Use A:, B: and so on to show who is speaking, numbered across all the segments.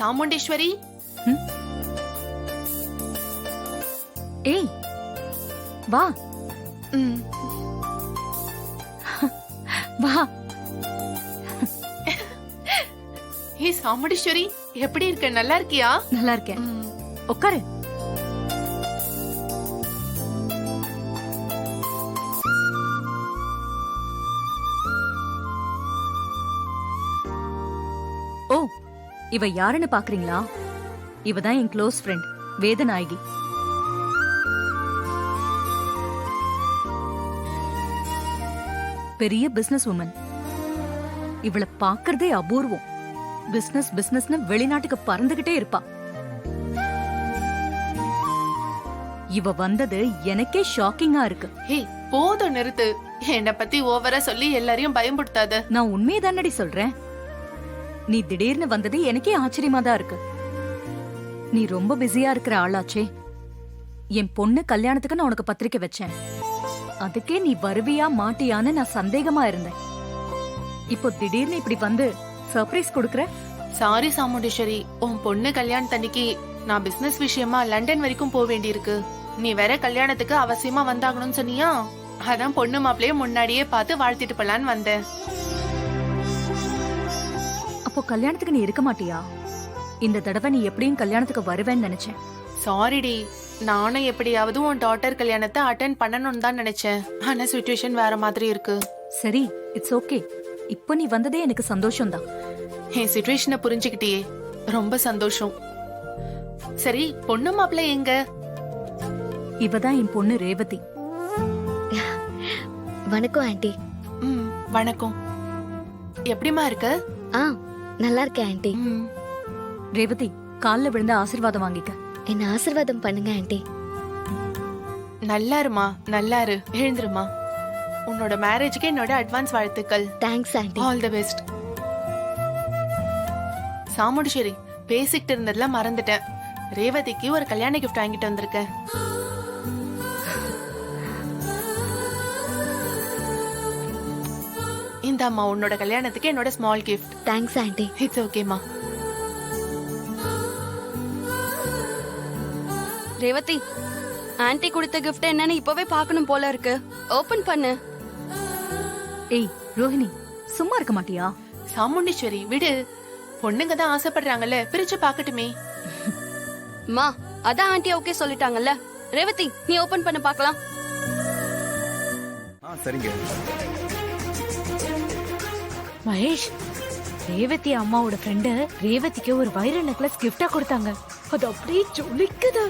A: சாமுண்டீஸ்வரி.
B: ஏய் வா. வா.
A: ஏ சாமுண்டீஸ்வரி, எப்படி இருக்க? நல்லா இருக்கியா?
B: நல்லா இருக்கேன். உட்காரு. ஓ, இவ யாருன்னு பாக்குறீங்களா? இவதான் என் க்ளோஸ் ஃப்ரெண்ட் வேதநாயகி. பெரிய பிசினஸ் உமன். இவளை பாக்குறதே அபூர்வம். பிசினஸ் பிசினஸ்னு வெளிநாட்டுக்கு பறந்துகிட்டே இருப்பா. இவ வந்தது எனக்கே ஷாக்கிங்கா இருக்கு.
A: ஹே போதும், நிறுத்து. என்ன பத்தி ஓவரா சொல்லி எல்லாரையும் பயன்படுத்தாத.
B: நான் உண்மையை தானடி சொல்றேன். நீ திடீர்னு வந்தது எனக்கே ஆச்சரியமா தான் இருக்கு. நீ ரொம்ப பிஸியா இருக்கிற ஆளாச்சே. என் பொண்ணு கல்யாணத்துக்கு நான் உனக்கு பத்திரிக்கை வச்சேன். அதுக்கே நீ வருவியா மாட்டியான்னு நான் சந்தேகமா இருந்தேன். இப்போ திடீர்னு இப்படி வந்து சர்ப்ரைஸ் கொடுக்கற.
A: சாரி சாமுண்டீஸ்வரி, உன் பொண்ணு கல்யாணத்தன்னைக்கு நான் பிசினஸ் விஷயமா லண்டன் வரைக்கும் போக வேண்டியிருக்கு. நீ வேற கல்யாணத்துக்கு அவசியமா வந்தாகணும்னு சொன்னியா? அதான் பொண்ணு மாப்பிளைய முன்னாடியே பார்த்து வாழ்த்திட்டு போலான்னு வந்தேன்.
B: அப்போ கல்யாணத்துக்கு நீ இருக்க மாட்டியா? இந்த தடவை நீ எப்படியும் கல்யாணத்துக்கு வருவேன்னு நினைச்சேன்.
A: சாரிடி, நானும் எப்படியாவது உன் டாட்டர் கல்யாணத்தை அட்டென்ட் பண்ணணும்னு தான் நினைச்சேன். ஆனா சிச்சுவேஷன் வேற மாதிரி இருக்கு.
B: சரி, இட்ஸ் ஓகே. இப்போ நீ வந்ததே எனக்கு சந்தோஷம் தான்.
A: என் சிச்சுவேஷனை புரிஞ்சுக்கிட்டியே, ரொம்ப சந்தோஷம். சரி, பொண்ணு மாப்பிள்ளை எங்க?
B: இவதான் என் பொண்ணு ரேவதி.
C: வணக்கம் ஆண்டி.
A: வணக்கம். எப்படிமா இருக்க?
C: நல்லா இருக்கேன் ஆண்டி.
B: ரேவதி, கால்ல விழுந்த ஆசீர்வாதம் வாங்கிக்க.
C: என்ன ஆசீர்வாதம் பண்ணுங்க ஆண்டி.
A: நல்லா இருமா, நல்லா இரு. எழுந்துருமா. உன்னோட மேரேஜ்க்கு என்னோட அட்வான்ஸ் வாழ்த்துக்கள்.
C: Thanks aunty.
A: All the best. Chamundeeswari, பேசிக்கிட்டு இருந்ததுல மறந்துட்டேன். ரேவதிக்கு ஒரு கல்யாண கிஃப்ட் வாங்கிட்டு வந்திருக்கேன். இந்த அம்மா உன்னோட கல்யாணத்துக்கு என்னோட small gift.
C: Thanks aunty.
A: It's ஓகேமா.
D: ரேவதி, ஆன்ட்டி கொடுத்த கிஃப்ட் என்னன்னு இப்பவே பார்க்கணும் போல இருக்கு. ஓபன் பண்ணு.
B: ஏய் ரோஹிணி, சும்மா இருக்க மாட்டியா?
A: சாமுண்டீஸ்வரி விடு, பொண்ணுங்க தான் ஆசைப்படுறாங்கல்ல, பிரிச்சு பாக்கட்டுமே.
D: மா, அதான் ஆன்ட்டி ஓகே சொல்லிட்டாங்கல்ல. ரேவதி, நீ ஓபன் பண்ண பார்க்கலாம்.
E: சரிங்க.
F: மகேஷ், ரேவதி அம்மாவோட ஃப்ரெண்டு ரேவதிக்கு ஒரு வைர நெக்லஸ் கிஃப்டா கொடுத்தாங்க. அது அப்படியே ஜொலிக்குது.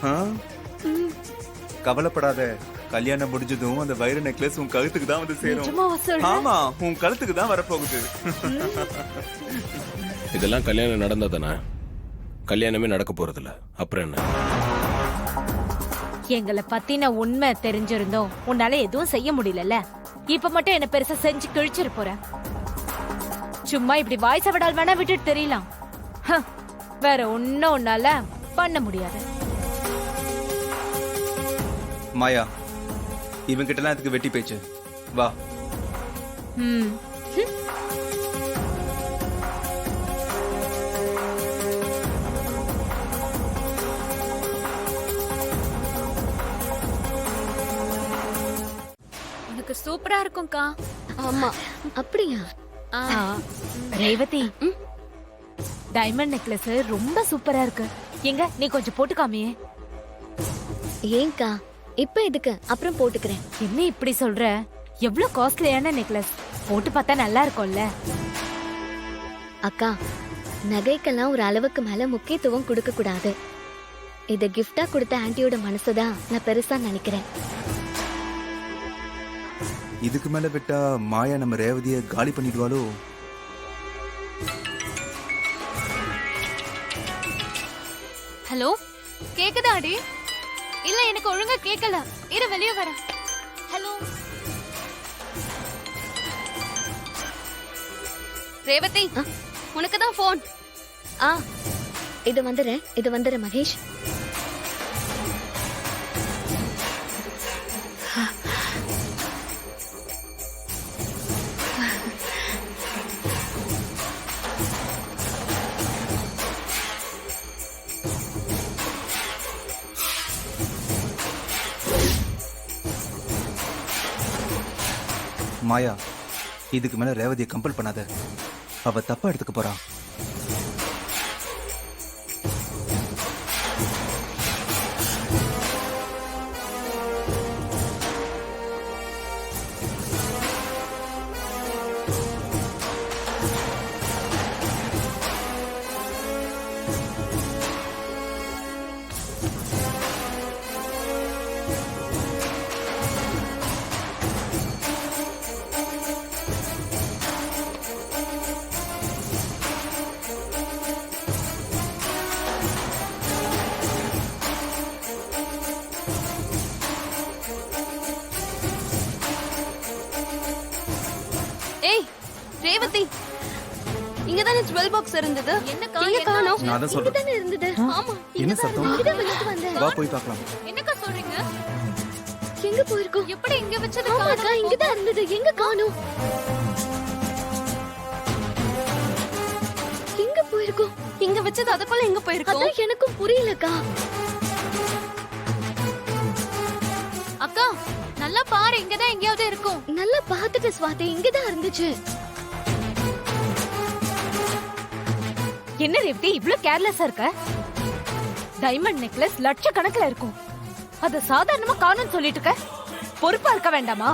E: கவலைப்படாத, கல்யாணம் முடிஞ்சதும் அந்த வைர நெக்லஸ் உன் கழுத்துக்கு தான் வந்து சேரும். ஆமா, உன் கழுத்துக்கு தான் வரப்போகுது.
G: இதெல்லாம் கல்யாணம் நடந்ததானே? கல்யாணமே நடக்க போறதில்ல, அப்புறம் என்ன?
F: எங்களை பத்தின உண்மை தெரிஞ்சிருந்தோம் உன்னால எதுவும் செய்ய முடியல. இப்ப மட்டும் என்ன பெருசா செஞ்சு கிழிச்சிரு போற. சும்மா இப்படி வாய்ஸ் விடால் வேணா விட்டுட்டு தெரியலாம். வேற ஒன்னும் உன்னால பண்ண முடியாது.
E: மாயா, இவன் கிட்ட எல்லாம் இதுக்கு வெட்டி பேச்சு. வா.
F: எனக்கு சூப்பரா இருக்கும்க்கா.
D: ஆமா.
C: அப்படியா?
F: ரேவதி, டைமண்ட் நெக்லஸ் ரொம்ப சூப்பரா இருக்கு. எங்க நீ கொஞ்சம் போட்டுக்காமியே.
C: ஏங்கா, இப்ப எதுக்கு? அப்புறம் போட்டுக்கிறேன்.
F: என்ன இப்படி சொல்ற? எவ்வளவு காஸ்ட்லியான நெக்லஸ், போட்டு பார்த்தா நல்லா இருக்கும்ல.
C: அக்கா, நகைக்கெல்லாம் ஒரு அளவுக்கு மேல முக்கியத்துவம் கொடுக்க கூடாது. இத கிஃப்டா கொடுத்த ஆன்ட்டியோட மனசுதான் நான் பெருசா நினைக்கிறேன்.
E: இதுக்கு மேல விட்டா மாயா நம்ம ரேவதிய காலி பண்ணிடுவாளோ?
D: ஹலோ, கேக்குதாடி? இல்ல, எனக்கு ஒழுங்கா கேக்கல. இரு, வெளிய வரேன். ஹலோ ரேவதி, உனக்கு தான் போன்.
C: இது வந்துடுறேன் மகேஷ்.
H: மாயா, இதுக்கு மேல ரேவதியை கம்பல் பண்ணாத. அவ தப்பா எடுத்துக்க போறா.
D: ஏய் ரேவதி, இங்கதானே ஜுவல் பாக்ஸ் இருந்தது. எங்க காணோம்?
H: நான் தான் சொல்றேன்.
C: தானே இருந்தது.
D: ஆமா,
H: என்ன சத்தம்?
C: இங்கதான் வச்சுட்டு வந்தேன்.
H: வா போய் பார்க்கலாம்.
F: என்னக்கா சொல்றீங்க?
C: எங்க போயிருக்கோம்?
F: எப்படி இங்க வச்சது
C: ஆமாக்கா, இங்கதான் இருந்தது. எங்க காணோம்? எங்க போயிருக்கோம்?
D: இங்க வச்சது அதுக்குள்ள எங்க போயிருக்கோம்?
C: அதான் எனக்கும் புரியலக்கா.
F: அக்கா நல்லா பாரு, இங்கதான் எங்கேயாவது இருக்கும்.
C: நல்லா பார்த்துட்டு ஸ்வாதி, இங்கதான் இருந்துச்சு.
F: என்ன ரேவதி இவ்ளோ கேர்லெஸ்ஸா இருக்க? டைமண்ட் நெக்லஸ் லட்சக்கணக்குல இருக்கும். அத சாதாரணமா காணோம்னு சொல்லிட்டு இருக்க. பொறுப்பா இருக்க வேண்டாமா?